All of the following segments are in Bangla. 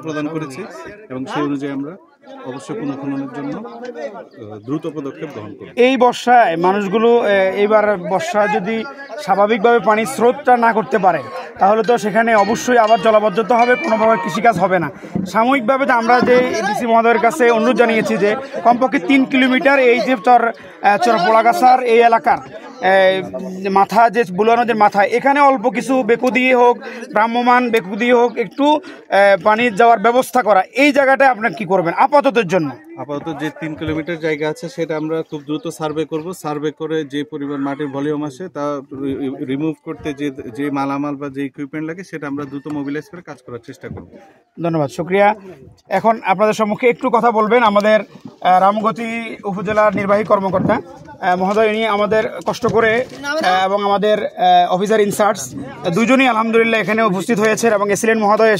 প্রদান করেছি এবং সেই অনুযায়ী আমরা অবশ্যই পুনঃখননের জন্য দ্রুত পদক্ষেপ গ্রহণ করব। এই বর্ষায় মানুষগুলো এইবার বর্ষায় যদি স্বাভাবিকভাবে পানির স্রোতটা না করতে পারে তাহলে তো সেখানে অবশ্যই আবার জলাবদ্ধতা হবে, কোনোভাবে কৃষিকাজ হবে না। সাময়িকভাবে আমরা যে ডিসি মহোদয়ের কাছে অনুরোধ জানিয়েছি যে কমপক্ষে 3 কিলোমিটার এই যে চরপোড়াগাছার এই এলাকার মাথা যে বুলা নদীর মাথায় এখানে অল্প কিছু বেকু দিয়ে হোক, ভ্রাম্যমান বেকু দিয়ে হোক একটু পানির যাওয়ার ব্যবস্থা করা। এই জায়গাটা আপনার কি করবেন আপাততের জন্য? আপাতত যে 3 কিলোমিটার জায়গা আছে সেটা আমরা খুব দ্রুত সার্ভে করব। সার্ভে করে যে পরিমাণ মাটির ভলিউম আসে তা রিমুভ করতে যে মালামাল বা যে ইকুইপমেন্ট লাগে সেটা আমরা দ্রুত মোবিলাইজ করে কাজ করার চেষ্টা করব। ধন্যবাদ, শুক্রিয়া। এখন আপনাদের সম্মুখে একটু কথা বলবেন আমাদের রামগতি উপজেলার নির্বাহী কর্মকর্তা মহোদয়। ইনি আমাদের কষ্ট করে এবং আমাদের অফিসার ইনচার্জ দুজনই আলহামদুলিল্লাহ এখানে উপস্থিত হয়েছেন এবং এসিলেন্ট মহোদয়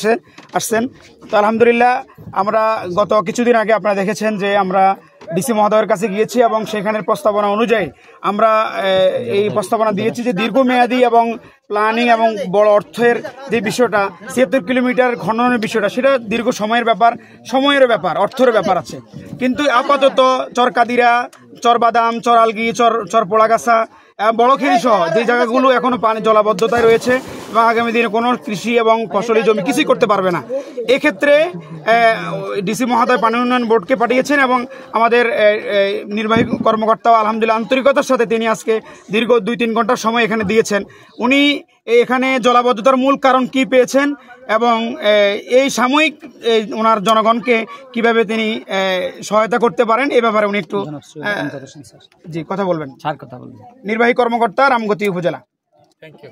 আসছেন। তো আলহামদুলিল্লাহ আমরা গত কিছুদিন আগে আপনারা দেখেছেন যে আমরা ডিসি মহোদয়ের কাছে গিয়েছি এবং সেখানের প্রস্তাবনা অনুযায়ী আমরা এই প্রস্তাবনা দিয়েছি যে দীর্ঘমেয়াদী এবং প্ল্যানিং এবং বড় অর্থের যে বিষয়টা ৭৬ কিলোমিটার খননের বিষয়টা সেটা দীর্ঘ সময়ের ব্যাপার অর্থের ব্যাপার আছে। কিন্তু আপাতত চরকাদিরা, চরবাদাম, চরআলগি, চরপোড়াগাছা, বড়খেরি সহ যে জায়গাগুলো এখনো পানি জলাবদ্ধতায় রয়েছে এবং আগামী দিনে কোনো কৃষি এবং ফসলি জমি কিছুই করতে পারবে না। এক্ষেত্রে ডিসি মহোদয় পানি উন্নয়ন বোর্ডকে পাঠিয়েছেন এবং আমাদের নির্বাহী কর্মকর্তাও আলহামদুলিল্লাহ আন্তরিকতার সাথে তিনি আজকে দীর্ঘ 2-3 ঘন্টার সময় এখানে দিয়েছেন। উনি এখানে জলাবদ্ধতার মূল কারণ কি পেয়েছেন এবং এই সাময়িক ওনার জনগণকে কিভাবে তিনি সহায়তা করতে পারেন এ ব্যাপারে উনি একটু কথা বলবেন। নির্বাহী কর্মকর্তা রামগতি উপজেলা। Thank you.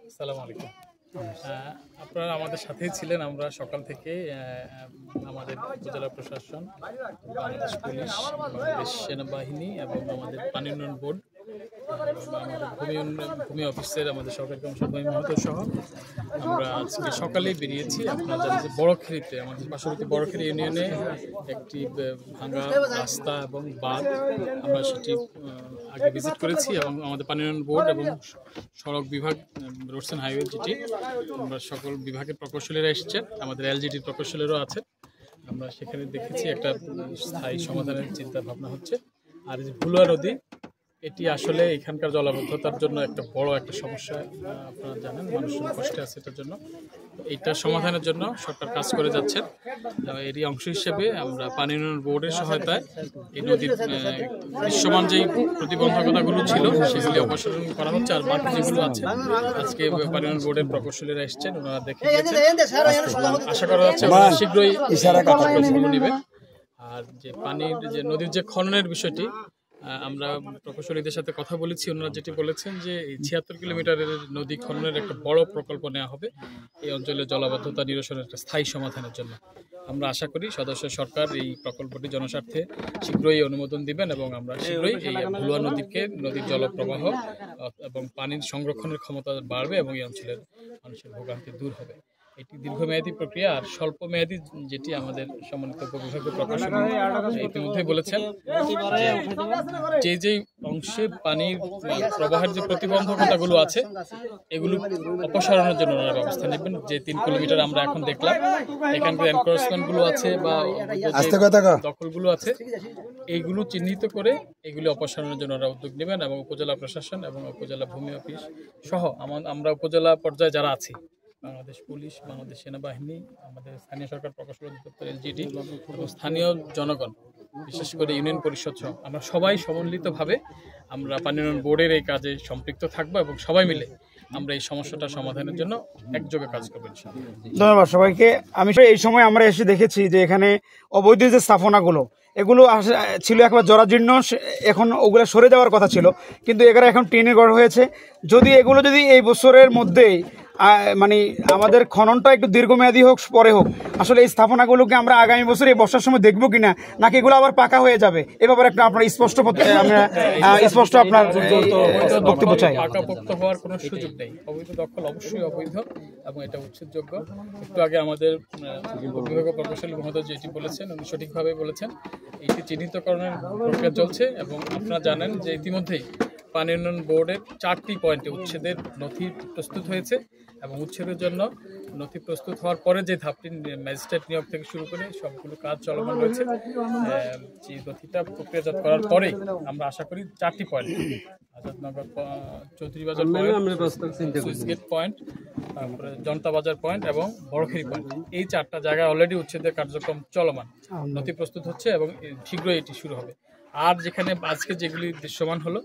আসসালামু আলাইকুম। আপনারা আমাদের সাথেই ছিলেন। আমরা সকাল থেকে আমাদের উপজেলা প্রশাসন, বাংলাদেশ পুলিশ, বাংলাদেশ সেনাবাহিনী এবং আমাদের পানি উন্নয়ন বোর্ড, আমাদের ভূমি অফিসের আমাদের সরকারি কর্মকর্তা মহোদয় সহ আমরা আজকে সকালেই বেরিয়েছি। আপনারা জানেন যে বড়খেরিতে আমাদের পার্শ্ববর্তী বড়খেরি ইউনিয়নে একটি ভাঙা রাস্তা এবং বাঁধ আমরা সেটি আগে ভিজিট করেছি এবং আমাদের পানি উন্নয়ন বোর্ড এবং সড়ক বিভাগ, রোডস অ্যান্ড হাইওয়ে যেটি, আমরা সকল বিভাগের প্রকৌশলীরা এসেছেন, আমাদের এলজিডির প্রকৌশলীরাও আছে। আমরা সেখানে দেখেছি একটা স্থায়ী সমাধানের চিন্তা ভাবনা হচ্ছে। আর এই যে ভুলুয়া নদী, এটি আসলে এখানকার জলাবদ্ধতার জন্য একটা বড় একটা সমস্যা, আপনারা জানেন মানুষজন কষ্টে আছে এটার জন্য। এইটার সমাধানের জন্য সরকার কাজ করে যাচ্ছে। এরই অংশ হিসেবে আমরা পানি উন্নয়ন বোর্ডের সহায়তায় এই নদীর দৃশ্যমান যেই প্রতিবন্ধকতাগুলো ছিল সেগুলি অপসারণ করা হচ্ছে। আর বাকি যেগুলো আছে আজকে পানি উন্নয়ন বোর্ডের প্রকৌশলীরা এসছেন, ওনারা দেখে আশা করা যাচ্ছে শীঘ্রই কাজগুলো নেবে। আর যে পানির যে নদীর যে খননের বিষয়টি আমরা প্রকৌশলীদের সাথে কথা বলেছি, ওনারা যেটি বলেছেন যে এই ৭৬ কিলোমিটারের নদী খননের একটা বড় প্রকল্প নেওয়া হবে এই অঞ্চলের জলাবদ্ধতা নিরসনের একটা স্থায়ী সমাধানের জন্য। আমরা আশা করি সদস্য সরকার এই প্রকল্পটি জনস্বার্থে শীঘ্রই অনুমোদন দিবেন এবং আমরা শীঘ্রই এই ভুলুয়া নদীর জলপ্রবাহ এবং পানির সংরক্ষণের ক্ষমতা বাড়বে এবং এই অঞ্চলের মানুষের ভোগান্তি দূর হবে। এটি দীর্ঘমেয়াদী প্রক্রিয়া। আর স্বল্প মেয়াদী যেটি আমাদের সম্মানিত উপবিভাগীয় প্রকাশনী ইতিমধ্যে বলেছেন যে অংশে পানির প্রবাহের যে প্রতিবন্ধকতাগুলো আছে এগুলো অপসারণের জন্য ওনারা ব্যবস্থা নেবেন। যে 3 কিলোমিটার আমরা এখন দেখলাম এখানকার এনক্রোচমেন্টগুলো আছে বা দখলগুলো আছে, এইগুলো চিহ্নিত করে এগুলি অপসারণের জন্য ওরা উদ্যোগ নেবেন এবং উপজেলা প্রশাসন এবং উপজেলা ভূমি অফিস সহ আমরা উপজেলা পর্যায়ে যারা আছি, বাংলাদেশ পুলিশ, বাংলাদেশ সেনাবাহিনী, আমাদের স্থানীয় সরকার প্রকৌশল অধিদপ্তর এলজিডি এবং স্থানীয় জনগণ, বিশেষ করে ইউনিয়ন পরিষদ সহ আমরা সবাই সমন্বিতভাবে আমরা পানি উন্নয়ন বোর্ডের এই কাজে সম্পৃক্ত থাকবো এবং সবাই মিলে আমরা এই সমস্যাটা সমাধানের জন্য একযোগে কাজ করবো। ধন্যবাদ সবাইকে। আমি এই সময় আমরা এসে দেখেছি যে এখানে অবৈধ যে স্থাপনাগুলো এগুলো ছিল একবার জরাজীর্ণ, এখন ওগুলো সরে যাওয়ার কথা ছিল, কিন্তু এখানে এখন টিনের ঘর হয়েছে। যদি এই বছরের মধ্যেই মানে আমাদের খননটা একটু দীর্ঘমেয়াদী হোক পরে হোক, আসলে এই স্থাপনাগুলোকে আমরা আগামী বছর এই বর্ষার সময় দেখবো কিনা, নাকি এগুলো আবার পাকা হয়ে যাবে, এ ব্যাপারে একটা আপনার স্পষ্ট আপনার বক্তব্য চাই। পাকাপোক্ত হওয়ার কোনো সুযোগ নেই। অবৈধ দখল অবশ্যই অবৈধ এবং এটা উচ্ছেদযোগ্য। একটু আগে আমাদের বিভাগীয় প্রকৌশলী মহোদয় যেটি বলেছেন উনি সঠিকভাবে বলেছেন, এটি চিহ্নিতকরণের প্রক্রিয়া চলছে এবং আপনারা জানেন যে ইতিমধ্যেই পানি উন্নয়ন বোর্ডের 4টি পয়েন্টে উচ্ছেদের নথি প্রস্তুত হয়েছে এবং উচ্ছেদের জন্য নথি প্রস্তুত হওয়ার পরে যে ধাপটি ম্যাজিস্ট্রেট নিয়োগ থেকে শুরু করে সবগুলো কাজ চলমান রয়েছে। যে নথিটা প্রক্রিয়াজাত করার পরেই আমরা আশা করি 4টি পয়েন্ট, আজাদনগর চৌধুরী বাজার পয়েন্ট, সুইচ গেট পয়েন্ট, তারপরে জনতা বাজার পয়েন্ট এবং বড়খেরি পয়েন্ট, এই 4টা জায়গায় অলরেডি উচ্ছেদের কার্যক্রম চলমান, নথি প্রস্তুত হচ্ছে এবং শীঘ্রই এটি শুরু হবে। আর যেখানে আজকে যেগুলি দৃশ্যমান হলো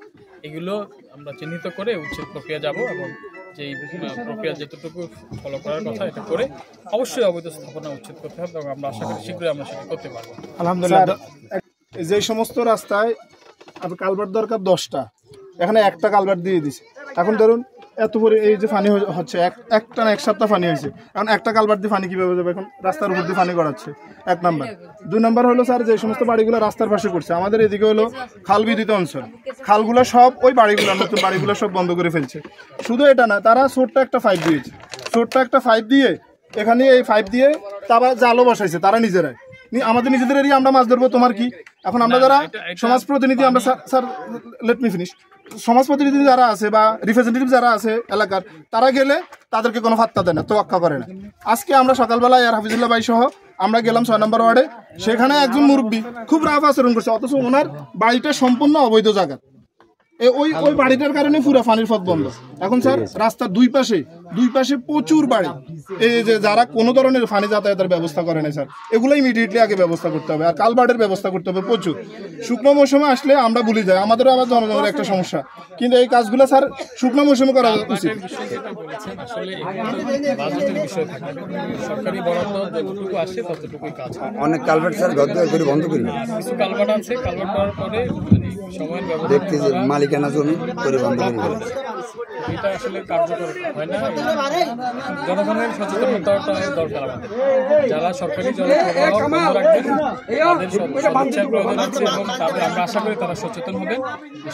এগুলো আমরা চিহ্নিত করে উচ্ছেদ প্রক্রিয়া যাব এবং যেই প্রক্রিয়া যতটুকু ফলো করার কথা এটা করে অবশ্যই অবৈধ স্থাপনা উচ্ছেদ করতে হবে এবং আমরা আশা করি শীঘ্রই আমরা সেটা করতে পারবো। আলহামদুলিল্লাহ। যে সমস্ত রাস্তায় কালভার্ট দরকার 10টা, এখানে একটা কালভার্ট দিয়ে দিছে। এখন ধরুন এত করে এই যে পানি হচ্ছে একটা না এক সপ্তাহ পানি হয়েছে, এখন একটা কালভার্ট দিয়ে পানি কিভাবে যাবে? এখন রাস্তার উপর দিয়ে পানি গড়াচ্ছে, 1 নাম্বার। 2 নাম্বার হলো স্যার যে সমস্ত বাড়িগুলো রাস্তার পাশে করছে, আমাদের এদিকে হলো খাল বিদ্যুৎ অঞ্চল, খালগুলো সব ওই বাড়িগুলো নতুন বাড়িগুলো সব বন্ধ করে ফেলছে। শুধু এটা না, তারা ছোট্ট একটা পাইপ দিয়েছে, ছোট্ট একটা পাইপ দিয়ে এখানে এই পাইপ দিয়ে তারপর জালও বসাইছে তারা নিজেরাই। আমাদের নিজেদের এরিয়া আমরা মাছ ধরবো, তোমার কি? এখন আমরা যারা সমাজ প্রতিনিধি, আমরা স্যার লেট মি ফিনিশ, সমাজ প্রতিনিধি যারা আছে বা রিপ্রেজেন্টেটিভ যারা আছে এলাকার, তারা গেলে তাদেরকে কোনো ফাত্তা দেয় না, তোয়াক্কা করে না। আজকে আমরা সকালবেলায় আর হাফিজুল্লাহ ভাই সহ আমরা গেলাম 6 নম্বর ওয়ার্ডে, সেখানে একজন মুরব্বী খুব রাফ আচরণ করছে, অথচ ওনার বাড়িটা সম্পূর্ণ অবৈধ জায়গা। ওই বাড়িটার কারণে পুরো পানির পথ বন্ধ। এখন স্যার রাস্তার দুই পাশে প্রচুর বাড়ি, এই যে যারা কোনো ধরনের পানি যাতায়াতের ব্যবস্থা করে না স্যার, এগুলো ইমিডিয়েটলি আগে ব্যবস্থা করতে হবে। আর কালভার্টের ব্যবস্থা করতে হবে প্রচুর। শুকনো মৌসুমে আসলে আমরা ভুলে যাই, আমাদেরও আবার জনগণের একটা সমস্যা, কিন্তু এই কাজগুলো স্যার শুকনো মৌসুমে করা উচিত। অনেক কালভার্ট স্যার করে বন্ধ করি, কিছু কালভার্ট আছে, কালভার্ট করার পরে সময়ের ব্যবস্থা দেখতে যে মালিকানা জমি করে বন্ধ করে এটা আসলে কার্যকর হয় না। জনগণের সচেতনতাটা দরকার আমাদের। যারা সরকারি জলপ্রবাহ বন্ধ রাখবেন তাদের সদিচ্ছার প্রয়োজন আছে এবং তাদের আমরা আশা করি তারা সচেতন হবেন।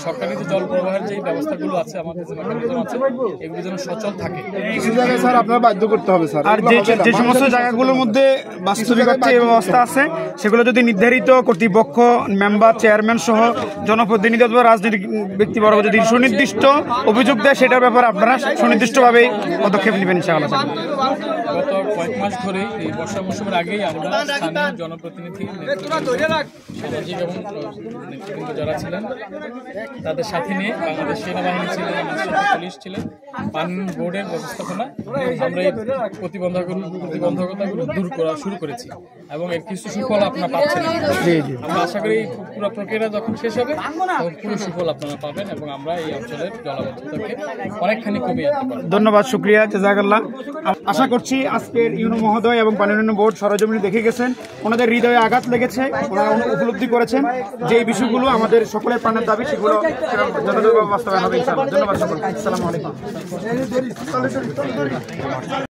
সরকারি যে জল প্রবাহের যে ব্যবস্থাগুলো আছে, আমাদের যে মেকানিজম আছে, এগুলো যেন সচল থাকে। কিছু জায়গায় স্যার আপনার বাধ্য করতে হবে স্যার। আর যে সমস্ত জায়গাগুলোর মধ্যে বাস্তবিক অর্থে এই ব্যবস্থা আছে, সেগুলো যদি নির্ধারিত কর্তৃপক্ষ, মেম্বার, চেয়ারম্যান সহ জনপ্রতিনিধি অথবা রাজনৈতিক ব্যক্তিবর্গ যদি সুনির্দিষ্ট অভিযোগ দেয়, সেটার ব্যাপারে আপনারা সুনির্দিষ্টভাবে পদক্ষেপ নেবেন ইনশাআল্লাহ। গত কয়েক মাস ধরে এই বর্ষা মৌসুমের আগেই আমরা স্থানীয় জনপ্রতিনিধি, সামাজিক এবং নেতৃবৃন্দ যারা ছিলেন তাদের সাথে নিয়ে বাংলাদেশ সেনাবাহিনী ছিলেন, পুলিশ ছিলেন, পানি বোর্ডের ব্যবস্থাপনা আমরা এই প্রতিবন্ধকতাগুলো দূর করা শুরু করেছি এবং এর কিছু সুফল আপনারা পাচ্ছেন। আমরা আশা করি পুরো প্রক্রিয়া যখন শেষ হবে তখন পুরো সুফল আপনারা পাবেন এবং আমরা এই অঞ্চলের জলাবদ্ধতাকে অনেকখানি কমিয়ে আনতে পারব। ধন্যবাদ, শুকরিয়া, জাযাকাল্লাহ। আশা করছি আজকের ইউনো মহোদয় এবং পানি উন্নয়ন বোর্ড সরজমিনে দেখে গেছেন, ওনাদের হৃদয়ে আঘাত লেগেছে, ওনারা উপলব্ধি করেছেন যে এই বিষয়গুলো আমাদের সকলের প্রাণের দাবি, সেগুলো যথাযথভাবে বাস্তবায়ন হবে ইনশাআল্লাহ। ধন্যবাদ সকলকে। আসসালামু আলাইকুম।